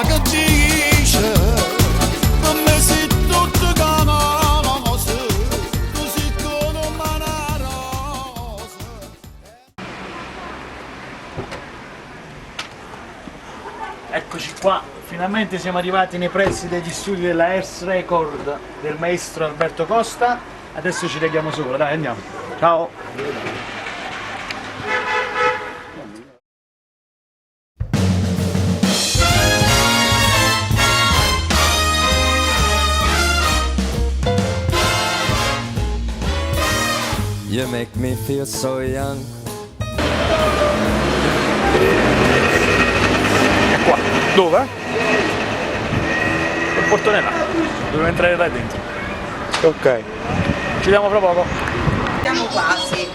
che dice, per me sei tutto canoso, tu sei come una rosa. Eccoci qua, finalmente siamo arrivati nei pressi degli studi della Earth Record del maestro Alberto Costa. Adesso ci leghiamo sopra, dai andiamo. Ciao! You make me feel so young. È qua. Dove? Il portone là. Dobbiamo entrare là dentro. Ok. Ci vediamo fra poco. Siamo quasi.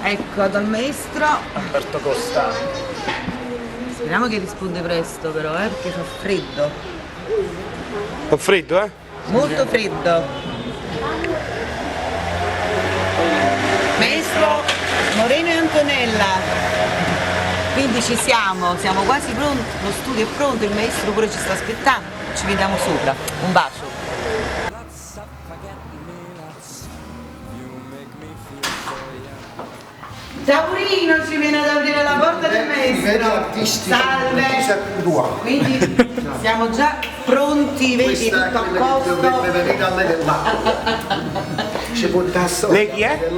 Ecco, dal maestro. Alberto Costa. Speriamo che risponde presto però, perché fa freddo. Fa freddo, eh? Molto freddo. Maestro Moreno e Antonella. Quindi ci siamo quasi pronti, lo studio è pronto, il maestro pure ci sta aspettando. Ci vediamo sopra. Un bacio. Taurino ci viene ad aprire la porta del maestro. Salve. Quindi siamo già pronti, vedi, tutto a posto. Lei chi è?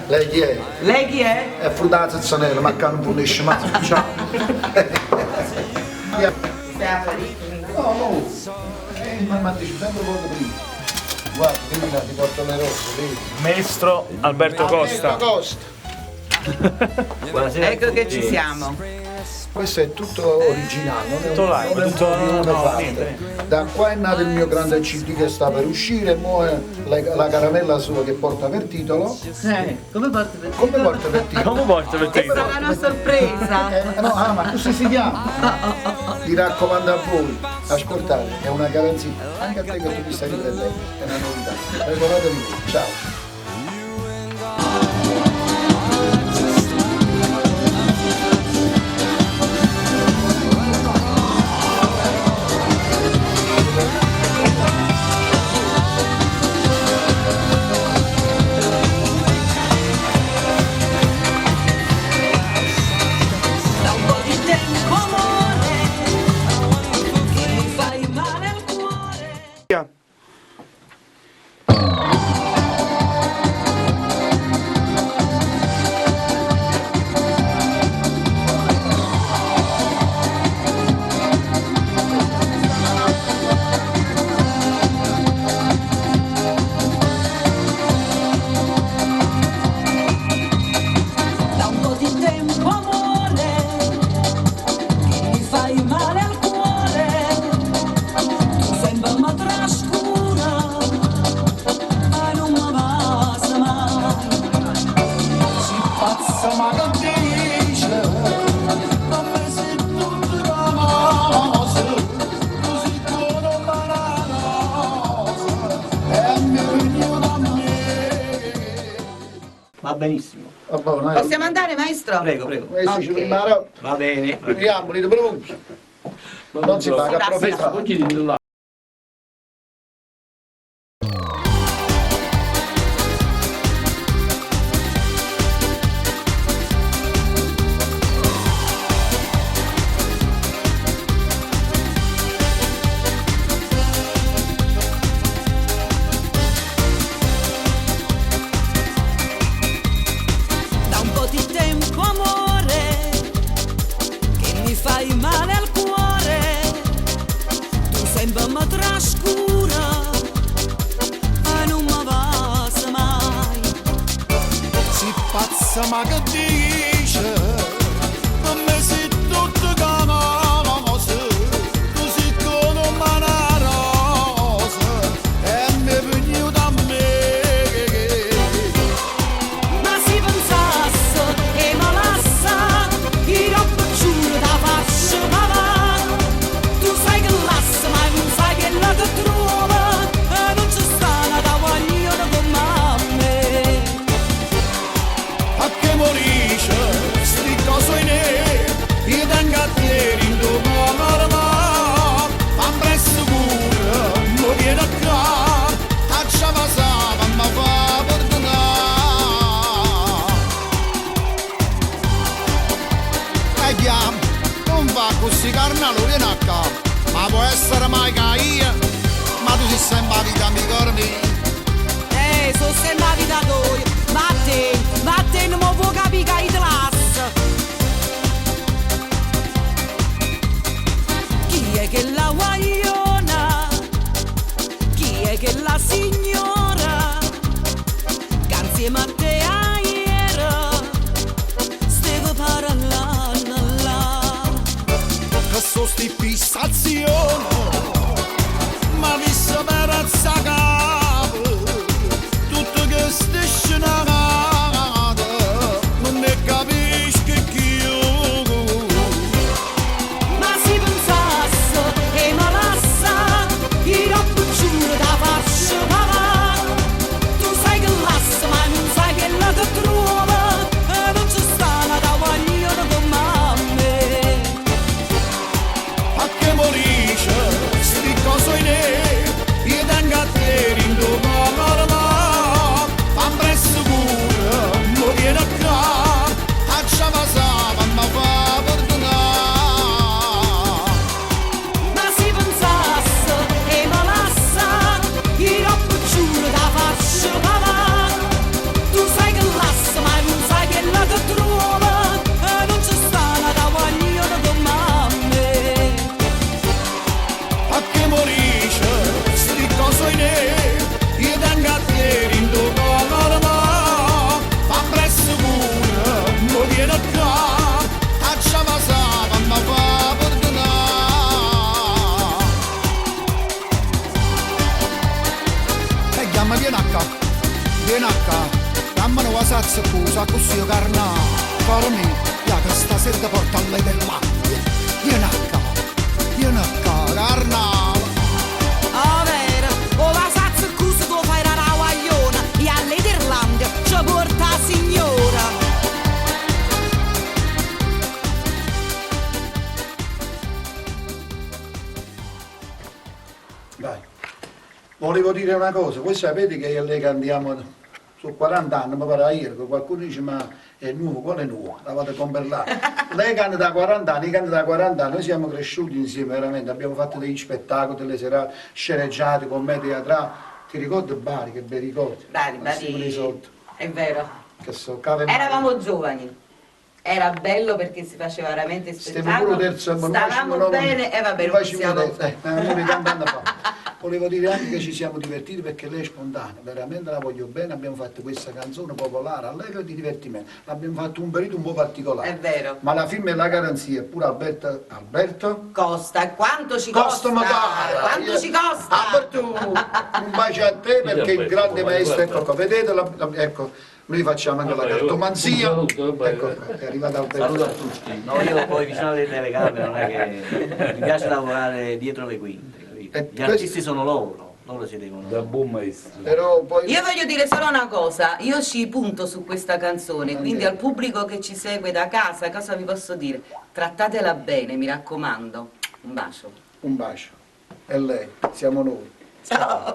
Lei chi è? Lei chi è? È Frutazza Zanella, ma che non punisce, ma ciao. No, ma dici sempre quello prima. Guarda, ti porto le rosse, vedi? Maestro Alberto Costa. Alberto Costa. Ecco che ci siamo. Questo è tutto originale, non è Tutto live, non è un tutto- copione no, fatto. niente. Da qua è nato il mio grande CD che sta per uscire, mo è la caramella sua che porta per titolo. Come porti per Come porta per titolo? Come porta per te? sarà una sorpresa. No, ma così si chiama. Mi raccomando a voi, ascoltate, è una garanzia. Anche a te che tu mi stai riprendendo, è una novità. Ricordatevi voi, ciao. Va benissimo. Possiamo andare, maestro? Prego, prego. Questo ci rimane. Va bene. Vediamo, li pronti. Non si paga professore. Da un po' di tempo, amore, che mi fai male al cuore. Tu sembra mi trascura e non mi passa mai. Si pazza ma che dice, per me sei tutto canoso, tu sei come una rosa, e mi è venuta a me. Ma si pensasse e mi lassa, io giuro da faccio papà. Tu sai che lassa, ma non sai che la ti trova, e non c'è sta una da vogliono come me. A che morire Dammi vieni a dammi una vasazza cusa, così io carna, caro mio, ya che stasera ti porto a lei del latte, vieni a carna. A vera, o la sazza cosa tu fai la ravagliona e all'Ederlandia ci porta la signora. Dai. Volevo dire una cosa, voi sapete che io e lei cantiamo su 40 anni, mi pare ieri, che qualcuno dice ma è nuovo, qual è nuovo? La vado a comprare. Lei canta da 40 anni, io canto da 40 anni, noi siamo cresciuti insieme veramente, abbiamo fatto degli spettacoli, delle serate sceneggiate, commedie teatrali. Ti ricordi Bari, che bei ricordi? Bari, Sotto. è vero. Che so, cave mare. Eravamo giovani. Era bello perché si faceva veramente Stiamo spettacolo. pure terzo, Stavamo bene e va bene, non possiamo... tanti anni fa. Volevo dire anche che ci siamo divertiti perché lei è spontanea, veramente la voglio bene, abbiamo fatto questa canzone popolare, allegro e di divertimento, l'abbiamo fatto un periodo un po' particolare. È vero. Ma la firma e la garanzia, pure Alberto Costa, quanto ci costa? Magari. Quanto ci costa? Alberto, un bacio a te perché il grande maestro, ecco qua, vedete, ecco, noi facciamo anche la cartomanzia, ecco, è arrivato Alberto. Saluto a tutti. No, io poi vicino alle telecamere non è che mi piace lavorare dietro le quinte, capito? Gli artisti sono loro si devono. Da buon maestro. Però poi... Io voglio dire solo una cosa, io ci punto su questa canzone, quindi al pubblico che ci segue da casa, cosa vi posso dire? Trattatela bene, mi raccomando. Un bacio. Un bacio. E lei, siamo noi. Ciao.